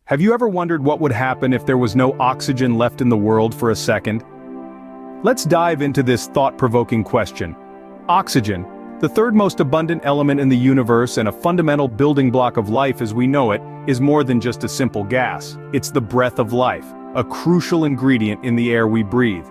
Have you ever wondered what would happen if there was no oxygen left in the world for a second? Let's dive into this thought-provoking question. Oxygen, the third most abundant element in the universe and a fundamental building block of life as we know it, is more than just a simple gas. It's the breath of life, a crucial ingredient in the air we breathe.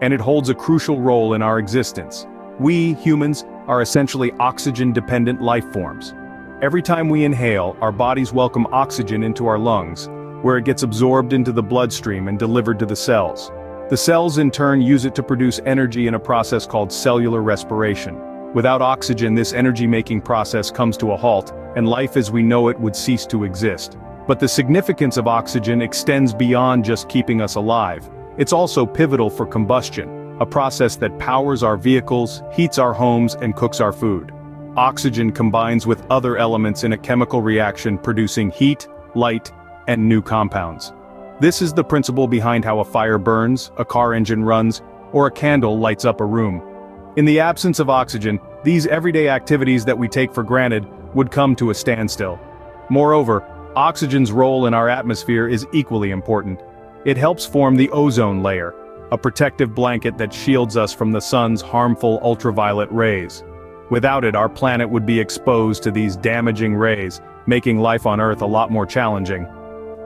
And it holds a crucial role in our existence. We, humans, are essentially oxygen-dependent life forms. Every time we inhale, our bodies welcome oxygen into our lungs, where it gets absorbed into the bloodstream and delivered to the cells. The cells in turn use it to produce energy in a process called cellular respiration. Without oxygen, this energy-making process comes to a halt, and life as we know it would cease to exist. But the significance of oxygen extends beyond just keeping us alive. It's also pivotal for combustion, a process that powers our vehicles, heats our homes, and cooks our food. Oxygen combines with other elements in a chemical reaction producing heat, light, and new compounds. This is the principle behind how a fire burns, a car engine runs, or a candle lights up a room. In the absence of oxygen, these everyday activities that we take for granted would come to a standstill. Moreover, oxygen's role in our atmosphere is equally important. It helps form the ozone layer, a protective blanket that shields us from the sun's harmful ultraviolet rays. Without it, our planet would be exposed to these damaging rays, making life on Earth a lot more challenging.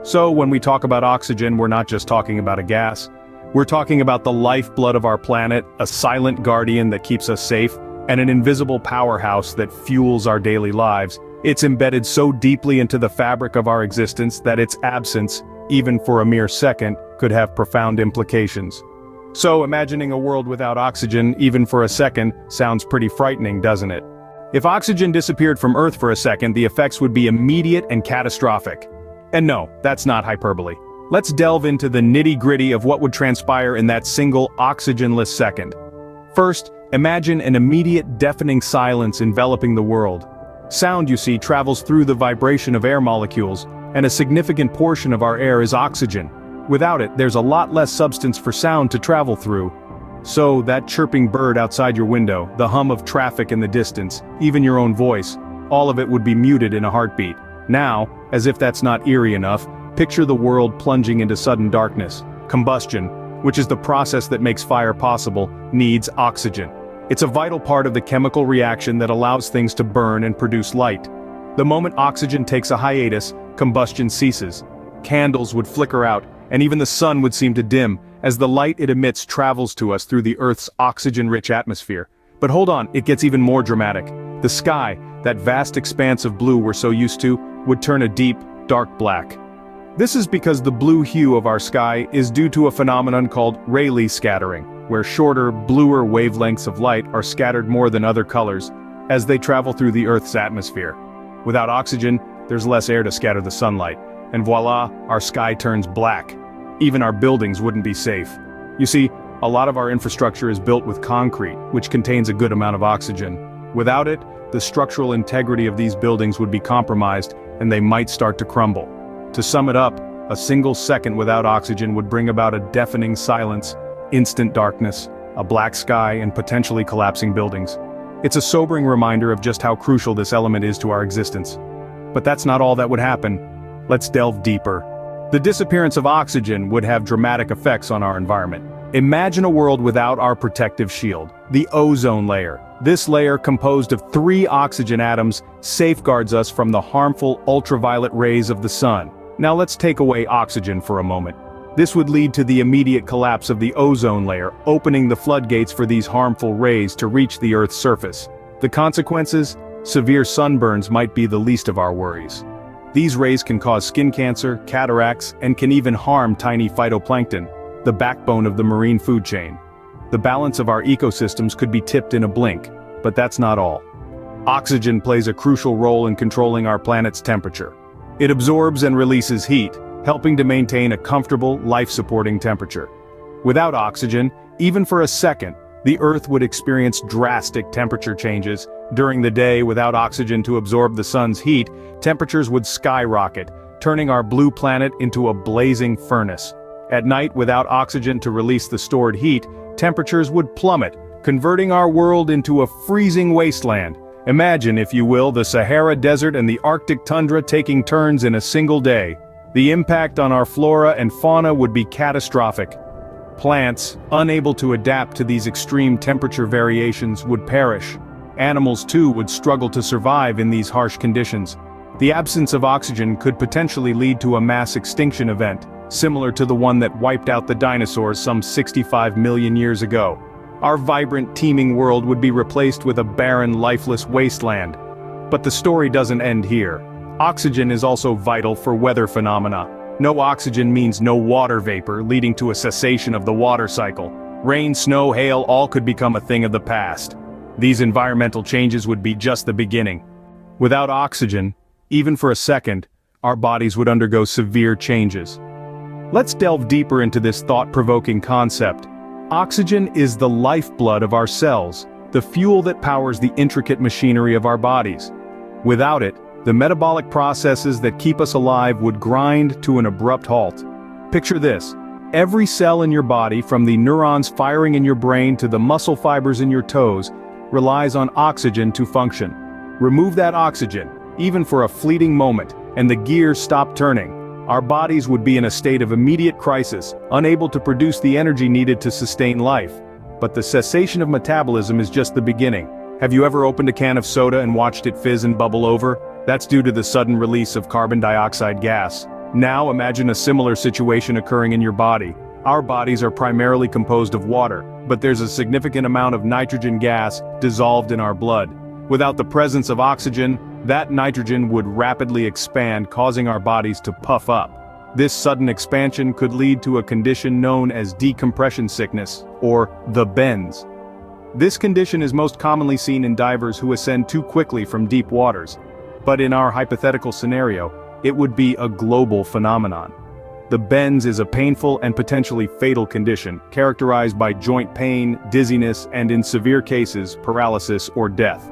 So when we talk about oxygen, we're not just talking about a gas. We're talking about the lifeblood of our planet, a silent guardian that keeps us safe, and an invisible powerhouse that fuels our daily lives. It's embedded so deeply into the fabric of our existence that its absence, even for a mere second, could have profound implications. So imagining a world without oxygen, even for a second, sounds pretty frightening, doesn't it? If oxygen disappeared from Earth for a second, the effects would be immediate and catastrophic. And no, that's not hyperbole. Let's delve into the nitty-gritty of what would transpire in that single oxygenless second. First, imagine an immediate deafening silence enveloping the world. Sound, you see, travels through the vibration of air molecules, and a significant portion of our air is oxygen. Without it, there's a lot less substance for sound to travel through. So, that chirping bird outside your window, the hum of traffic in the distance, even your own voice, all of it would be muted in a heartbeat. Now, as if that's not eerie enough, picture the world plunging into sudden darkness. Combustion, which is the process that makes fire possible, needs oxygen. It's a vital part of the chemical reaction that allows things to burn and produce light. The moment oxygen takes a hiatus, combustion ceases. Candles would flicker out, and even the sun would seem to dim, as the light it emits travels to us through the Earth's oxygen-rich atmosphere. But hold on, it gets even more dramatic. The sky, that vast expanse of blue we're so used to, would turn a deep, dark black. This is because the blue hue of our sky is due to a phenomenon called Rayleigh scattering, where shorter, bluer wavelengths of light are scattered more than other colors, as they travel through the Earth's atmosphere. Without oxygen, there's less air to scatter the sunlight, and voila, our sky turns black. Even our buildings wouldn't be safe. You see, a lot of our infrastructure is built with concrete, which contains a good amount of oxygen. Without it, the structural integrity of these buildings would be compromised, and they might start to crumble. To sum it up, a single second without oxygen would bring about a deafening silence, instant darkness, a black sky, and potentially collapsing buildings. It's a sobering reminder of just how crucial this element is to our existence. But that's not all that would happen. Let's delve deeper. The disappearance of oxygen would have dramatic effects on our environment. Imagine a world without our protective shield, the ozone layer. This layer, composed of 3 oxygen atoms, safeguards us from the harmful ultraviolet rays of the sun. Now let's take away oxygen for a moment. This would lead to the immediate collapse of the ozone layer, opening the floodgates for these harmful rays to reach the Earth's surface. The consequences? Severe sunburns might be the least of our worries. These rays can cause skin cancer, cataracts, and can even harm tiny phytoplankton, the backbone of the marine food chain. The balance of our ecosystems could be tipped in a blink, but that's not all. Oxygen plays a crucial role in controlling our planet's temperature. It absorbs and releases heat, helping to maintain a comfortable, life-supporting temperature. Without oxygen, even for a second, the Earth would experience drastic temperature changes. During the day, without oxygen to absorb the sun's heat, temperatures would skyrocket, turning our blue planet into a blazing furnace. At night, without oxygen to release the stored heat, temperatures would plummet, converting our world into a freezing wasteland. Imagine, if you will, the Sahara Desert and the Arctic tundra taking turns in a single day. The impact on our flora and fauna would be catastrophic. Plants, unable to adapt to these extreme temperature variations, would perish. Animals too would struggle to survive in these harsh conditions. The absence of oxygen could potentially lead to a mass extinction event, similar to the one that wiped out the dinosaurs some 65 million years ago. Our vibrant, teeming world would be replaced with a barren, lifeless wasteland. But the story doesn't end here. Oxygen is also vital for weather phenomena. No oxygen means no water vapor, leading to a cessation of the water cycle. Rain, snow, hail, all could become a thing of the past. These environmental changes would be just the beginning. Without oxygen, even for a second, our bodies would undergo severe changes. Let's delve deeper into this thought-provoking concept. Oxygen is the lifeblood of our cells, the fuel that powers the intricate machinery of our bodies. Without it, the metabolic processes that keep us alive would grind to an abrupt halt. Picture this. Every cell in your body, from the neurons firing in your brain to the muscle fibers in your toes, relies on oxygen to function. Remove that oxygen, even for a fleeting moment, and the gears stop turning. Our bodies would be in a state of immediate crisis, unable to produce the energy needed to sustain life. But the cessation of metabolism is just the beginning. Have you ever opened a can of soda and watched it fizz and bubble over? That's due to the sudden release of carbon dioxide gas. Now imagine a similar situation occurring in your body. Our bodies are primarily composed of water, but there's a significant amount of nitrogen gas dissolved in our blood. Without the presence of oxygen, that nitrogen would rapidly expand, causing our bodies to puff up. This sudden expansion could lead to a condition known as decompression sickness, or the bends. This condition is most commonly seen in divers who ascend too quickly from deep waters. But in our hypothetical scenario, it would be a global phenomenon. The bends is a painful and potentially fatal condition, characterized by joint pain, dizziness, and in severe cases, paralysis or death.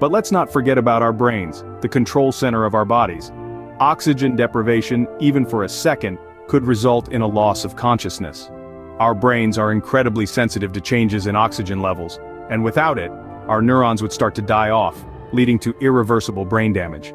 But let's not forget about our brains, the control center of our bodies. Oxygen deprivation, even for a second, could result in a loss of consciousness. Our brains are incredibly sensitive to changes in oxygen levels, and without it, our neurons would start to die off, leading to irreversible brain damage.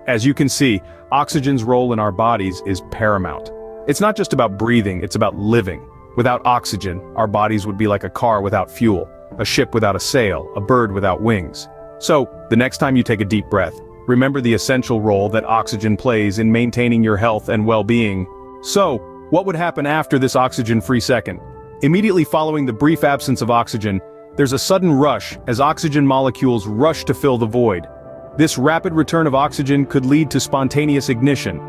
As you can see, oxygen's role in our bodies is paramount. It's not just about breathing, it's about living. Without oxygen, our bodies would be like a car without fuel, a ship without a sail, a bird without wings. So, the next time you take a deep breath, remember the essential role that oxygen plays in maintaining your health and well-being. So, what would happen after this oxygen-free second? Immediately following the brief absence of oxygen, there's a sudden rush as oxygen molecules rush to fill the void. This rapid return of oxygen could lead to spontaneous ignition.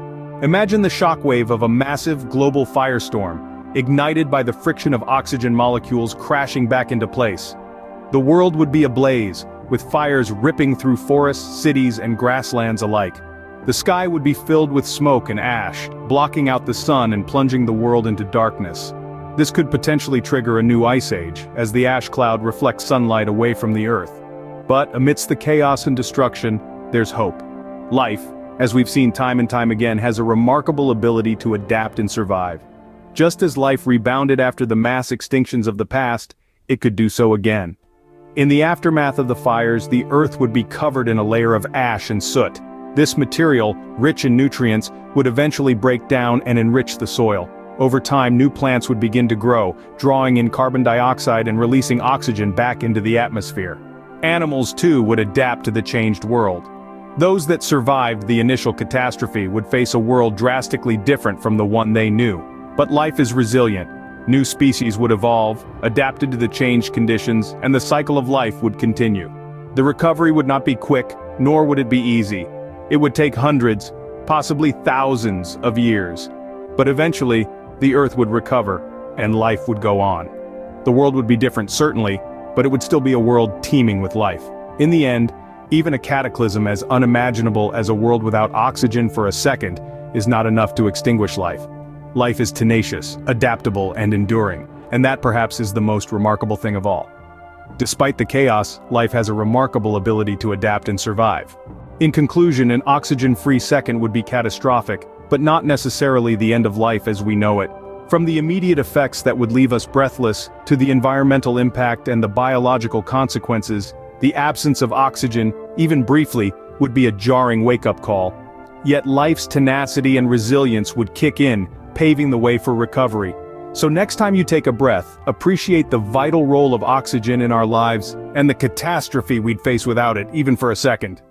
Imagine the shockwave of a massive global firestorm, ignited by the friction of oxygen molecules crashing back into place. The world would be ablaze, with fires ripping through forests, cities, and grasslands alike. The sky would be filled with smoke and ash, blocking out the sun and plunging the world into darkness. This could potentially trigger a new ice age, as the ash cloud reflects sunlight away from the earth. But amidst the chaos and destruction, there's hope. Life, as we've seen time and time again, has a remarkable ability to adapt and survive. Just as life rebounded after the mass extinctions of the past, it could do so again. In the aftermath of the fires, the earth would be covered in a layer of ash and soot. This material, rich in nutrients, would eventually break down and enrich the soil. Over time, new plants would begin to grow, drawing in carbon dioxide and releasing oxygen back into the atmosphere. Animals, too, would adapt to the changed world. Those that survived the initial catastrophe would face a world drastically different from the one they knew. But life is resilient. New species would evolve, adapted to the changed conditions, and the cycle of life would continue. The recovery would not be quick, nor would it be easy. It would take hundreds, possibly thousands of years. But eventually, the Earth would recover, and life would go on. The world would be different, certainly, but it would still be a world teeming with life. In the end, even a cataclysm as unimaginable as a world without oxygen for a second is not enough to extinguish life. Life is tenacious, adaptable, and enduring, and that perhaps is the most remarkable thing of all. Despite the chaos, life has a remarkable ability to adapt and survive. In conclusion, an oxygen-free second would be catastrophic, but not necessarily the end of life as we know it. From the immediate effects that would leave us breathless, to the environmental impact and the biological consequences, the absence of oxygen, even briefly, would be a jarring wake-up call. Yet life's tenacity and resilience would kick in, paving the way for recovery. So next time you take a breath, appreciate the vital role of oxygen in our lives and the catastrophe we'd face without it, even for a second.